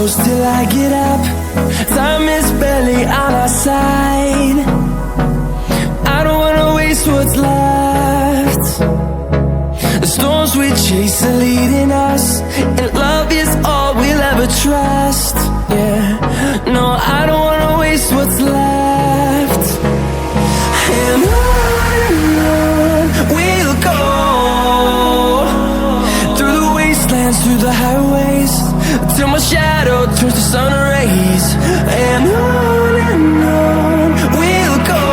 close till I get up. Time is barely on our side. I don't wanna waste what's left. The storms we chase are leading us, and love is all we'll ever trust. Yeah, no, I don't wanna waste what's left. And on we'll go, through the wastelands, through the highways, till my shadow turns to sun rays. And on we'll go,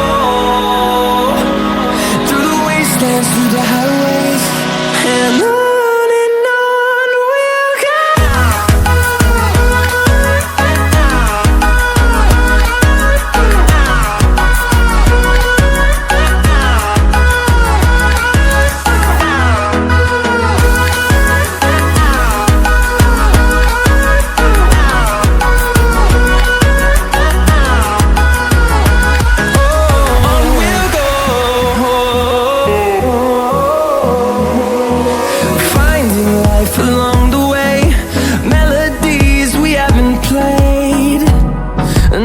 through the wastelands, through the highways, and on. Along the way, melodies we haven't played.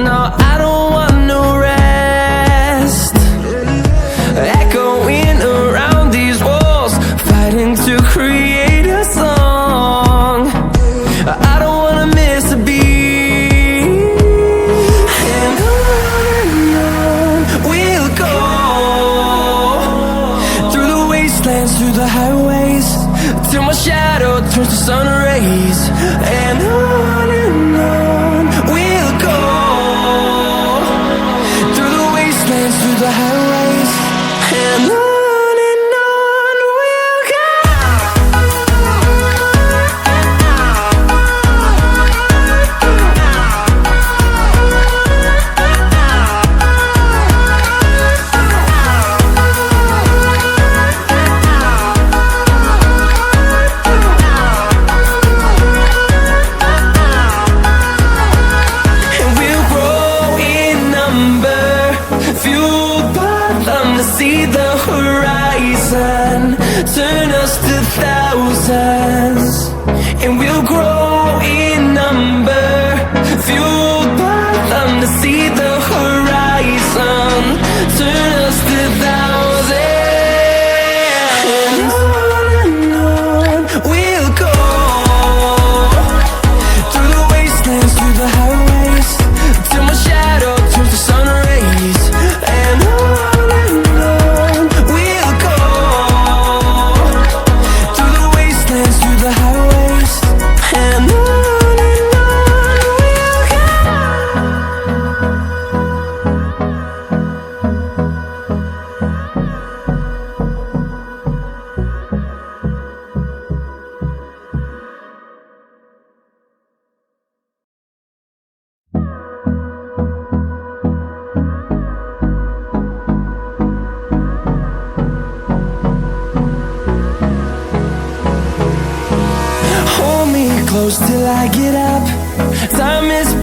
No, I don't want no rest. Echoing around these walls, fighting to create a song. I don't wanna miss a beat. And on we'll go, through the wastelands, through the highways, till my shadow turns to sun rays. And on we'll go, through the wastelands, through the highways, and on we'll go. See the horizon, turn us to thousands, and we'll grow in number, fueled by them to see the horizon, turn us to thousands. And on we'll go, through the wastelands, through the highways, till my shadow turns to sun rays. And on close till I get up. Time is